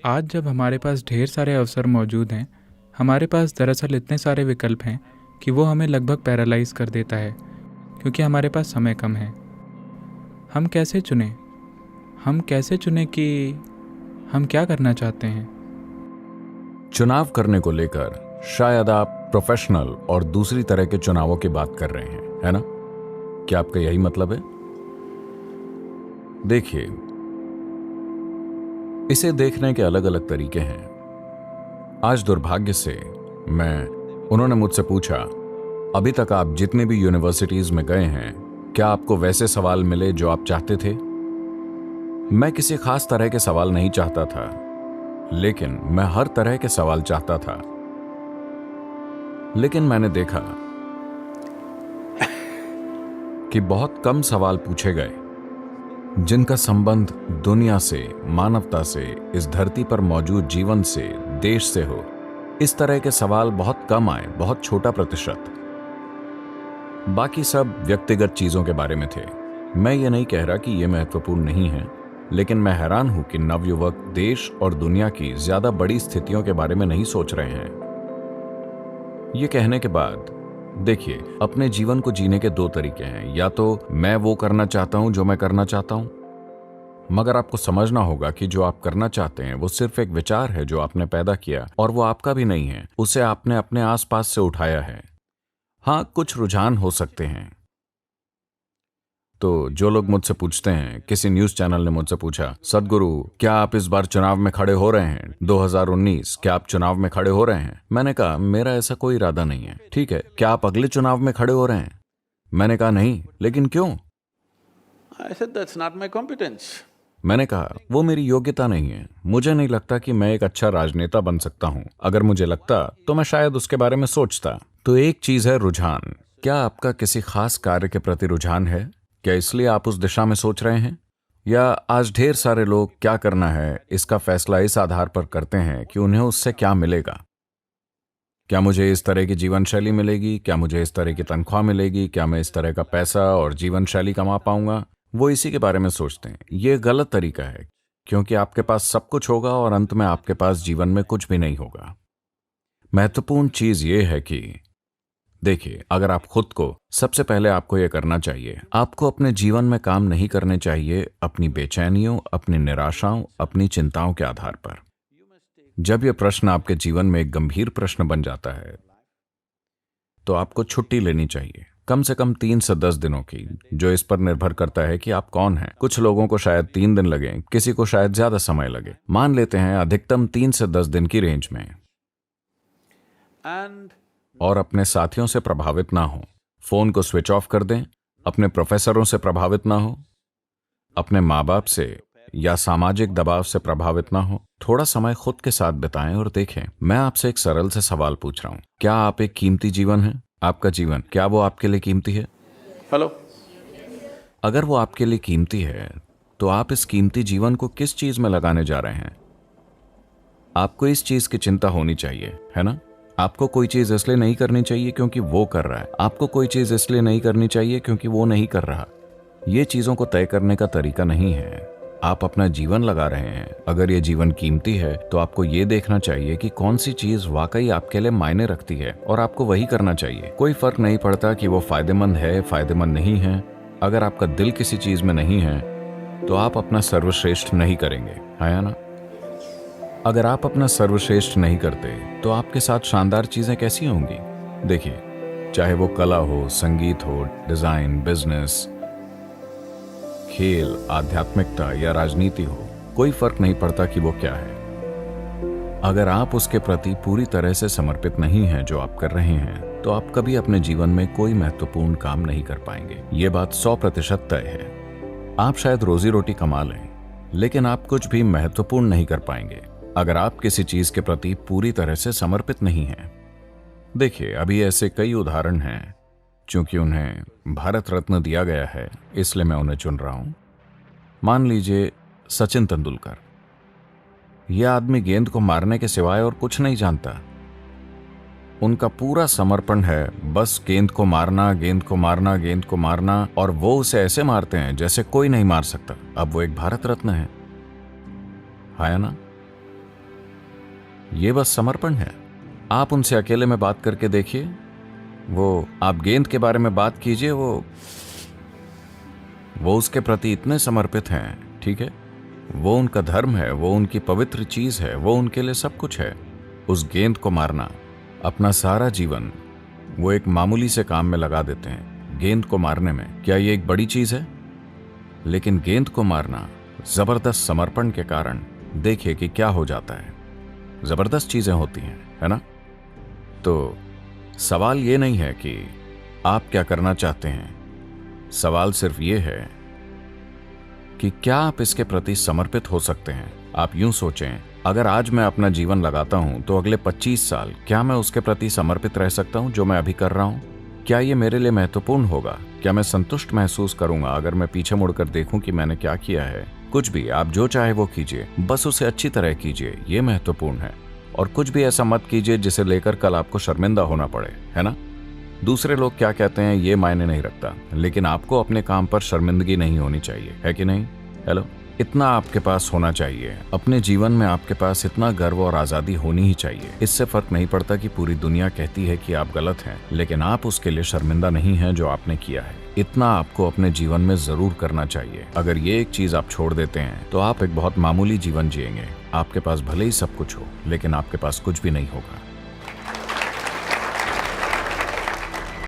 आज जब हमारे पास ढेर सारे अवसर मौजूद हैं, हमारे पास दरअसल इतने सारे विकल्प हैं कि वो हमें लगभग पैरालाइज कर देता है, क्योंकि हमारे पास समय कम है। हम कैसे चुनें? हम कैसे चुनें कि हम क्या करना चाहते हैं? चुनाव करने को लेकर शायद आप प्रोफेशनल और दूसरी तरह के चुनावों की बात कर रहे हैं, है ना? क्या आपका यही मतलब है? देखिए, इसे देखने के अलग अलग तरीके हैं। आज दुर्भाग्य से उन्होंने मुझसे पूछा, अभी तक आप जितनी भी यूनिवर्सिटीज में गए हैं, क्या आपको वैसे सवाल मिले जो आप चाहते थे? मैं किसी खास तरह के सवाल नहीं चाहता था, लेकिन मैं हर तरह के सवाल चाहता था। लेकिन मैंने देखा कि बहुत कम सवाल पूछे गए जिनका संबंध दुनिया से, मानवता से, इस धरती पर मौजूद जीवन से, देश से हो। इस तरह के सवाल बहुत कम आए, बहुत छोटा प्रतिशत। बाकी सब व्यक्तिगत चीजों के बारे में थे। मैं ये नहीं कह रहा कि ये महत्वपूर्ण नहीं है, लेकिन मैं हैरान हूं कि नवयुवक देश और दुनिया की ज्यादा बड़ी स्थितियों के बारे में नहीं सोच रहे हैं। ये कहने के बाद देखिए, अपने जीवन को जीने के दो तरीके हैं। या तो मैं वो करना चाहता हूं जो मैं करना चाहता हूं, मगर आपको समझना होगा कि जो आप करना चाहते हैं वो सिर्फ एक विचार है जो आपने पैदा किया, और वो आपका भी नहीं है। उसे आपने अपने आसपास से उठाया है। हाँ, कुछ रुझान हो सकते हैं। तो जो लोग मुझसे पूछते हैं, किसी न्यूज चैनल ने मुझसे पूछा, सदगुरु क्या आप इस बार चुनाव में खड़े हो रहे हैं? 2019 क्या आप चुनाव में खड़े हो रहे हैं? मैंने कहा, मेरा ऐसा कोई इरादा नहीं है। ठीक है, क्या आप अगले चुनाव में खड़े हो रहे हैं? मैंने कहा, नहीं। लेकिन क्यों? I said, that's not my competence. मैंने कहा, वो मेरी योग्यता नहीं है। मुझे नहीं लगता कि मैं एक अच्छा राजनेता बन सकता हूं। अगर मुझे लगता तो मैं शायद उसके बारे में सोचता। तो एक चीज है रुझान। क्या आपका किसी खास कार्य के प्रति रुझान है? क्या इसलिए आप उस दिशा में सोच रहे हैं? या आज ढेर सारे लोग क्या करना है इसका फैसला इस आधार पर करते हैं कि उन्हें उससे क्या मिलेगा? क्या मुझे इस तरह की जीवन शैली मिलेगी? क्या मुझे इस तरह की तनख्वाह मिलेगी? क्या मैं इस तरह का पैसा और जीवन शैली कमा पाऊंगा? वो इसी के बारे में सोचते हैं। ये गलत तरीका है, क्योंकि आपके पास सब कुछ होगा और अंत में आपके पास जीवन में कुछ भी नहीं होगा। महत्वपूर्ण चीज ये है कि देखिए, अगर आप खुद को, सबसे पहले आपको यह करना चाहिए, आपको अपने जीवन में काम नहीं करने चाहिए अपनी बेचैनियों, अपनी निराशाओं, अपनी चिंताओं के आधार पर। जब यह प्रश्न आपके जीवन में एक गंभीर प्रश्न बन जाता है, तो आपको छुट्टी लेनी चाहिए, कम से कम 3 से 10 दिनों की, जो इस पर निर्भर करता है कि आप कौन हैं। कुछ लोगों को शायद 3 दिन लगे, किसी को शायद ज्यादा समय लगे। मान लेते हैं अधिकतम 3 से 10 दिन की रेंज में। और अपने साथियों से प्रभावित ना हो। फोन को स्विच ऑफ कर दें। अपने प्रोफेसरों से प्रभावित ना हो। अपने माँ बाप से या सामाजिक दबाव से प्रभावित ना हो। थोड़ा समय खुद के साथ बिताएं और देखें। मैं आपसे एक सरल से सवाल पूछ रहा हूं, क्या आप एक कीमती जीवन है? आपका जीवन, क्या वो आपके लिए कीमती है? हेलो। अगर वो आपके लिए कीमती है, तो आप इस कीमती जीवन को किस चीज में लगाने जा रहे हैं? आपको इस चीज की चिंता होनी चाहिए, है ना? आपको कोई चीज इसलिए नहीं करनी चाहिए क्योंकि वो कर रहा है। आपको कोई चीज इसलिए नहीं करनी चाहिए क्योंकि वो नहीं कर रहा। ये चीजों को तय करने का तरीका नहीं है। आप अपना जीवन लगा रहे हैं। अगर ये जीवन कीमती है, तो आपको ये देखना चाहिए कि कौन सी चीज वाकई आपके लिए मायने रखती है, और आपको वही करना चाहिए। कोई फर्क नहीं पड़ता कि वो फायदेमंद है, फायदेमंद नहीं है। अगर आपका दिल किसी चीज में नहीं है, तो आप अपना सर्वश्रेष्ठ नहीं करेंगे, है ना? अगर आप अपना सर्वश्रेष्ठ नहीं करते, तो आपके साथ शानदार चीजें कैसी होंगी? देखिए, चाहे वो कला हो, संगीत हो, डिजाइन, बिजनेस, खेल, आध्यात्मिकता या राजनीति हो, कोई फर्क नहीं पड़ता कि वो क्या है। अगर आप उसके प्रति पूरी तरह से समर्पित नहीं हैं जो आप कर रहे हैं, तो आप कभी अपने जीवन में कोई महत्वपूर्ण काम नहीं कर पाएंगे। ये बात 100% तय है। आप शायद रोजी रोटी कमा लें, लेकिन आप कुछ भी महत्वपूर्ण नहीं कर पाएंगे अगर आप किसी चीज के प्रति पूरी तरह से समर्पित नहीं हैं। देखिए, अभी ऐसे कई उदाहरण हैं। चूंकि उन्हें भारत रत्न दिया गया है, इसलिए मैं उन्हें चुन रहा हूं। मान लीजिए सचिन तेंदुलकर। यह आदमी गेंद को मारने के सिवाय और कुछ नहीं जानता। उनका पूरा समर्पण है बस गेंद को मारना, गेंद को मारना, गेंद को मारना, और वो उसे ऐसे मारते हैं जैसे कोई नहीं मार सकता। अब वो एक भारत रत्न है ना? ये बस समर्पण है। आप उनसे अकेले में बात करके देखिए, वो आप गेंद के बारे में बात कीजिए, वो उसके प्रति इतने समर्पित हैं, ठीक है? वो उनका धर्म है, वो उनकी पवित्र चीज है, वो उनके लिए सब कुछ है। उस गेंद को मारना, अपना सारा जीवन वो एक मामूली से काम में लगा देते हैं, गेंद को मारने में। क्या ये एक बड़ी चीज है? लेकिन गेंद को मारना जबरदस्त समर्पण के कारण देखिए कि क्या हो जाता है। जबरदस्त चीजें होती हैं, है ना? तो सवाल ये नहीं है कि आप क्या करना चाहते हैं, सवाल सिर्फ ये है कि क्या आप इसके प्रति समर्पित हो सकते हैं। आप यूं सोचें, अगर आज मैं अपना जीवन लगाता हूं तो अगले 25 साल क्या मैं उसके प्रति समर्पित रह सकता हूं जो मैं अभी कर रहा हूं? क्या ये मेरे लिए महत्वपूर्ण होगा? क्या मैं संतुष्ट महसूस करूंगा अगर मैं पीछे मुड़कर देखूं कि मैंने क्या किया है? कुछ भी, आप जो चाहे वो कीजिए, बस उसे अच्छी तरह कीजिए, ये महत्वपूर्ण है। और कुछ भी ऐसा मत कीजिए जिसे लेकर कल आपको शर्मिंदा होना पड़े, है ना? दूसरे लोग क्या कहते हैं ये मायने नहीं रखता, लेकिन आपको अपने काम पर शर्मिंदगी नहीं होनी चाहिए, है कि नहीं? हेलो, इतना आपके पास होना चाहिए। अपने जीवन में आपके पास इतना गर्व और आजादी होनी ही चाहिए। इससे फर्क नहीं पड़ता कि पूरी दुनिया कहती है कि आप गलत हैं, लेकिन आप उसके लिए शर्मिंदा नहीं हैं जो आपने किया है। इतना आपको अपने जीवन में जरूर करना चाहिए। अगर ये एक चीज आप छोड़ देते हैं तो आप एक बहुत मामूली जीवन जिएंगे। आपके पास भले ही सब कुछ हो, लेकिन आपके पास कुछ भी नहीं होगा।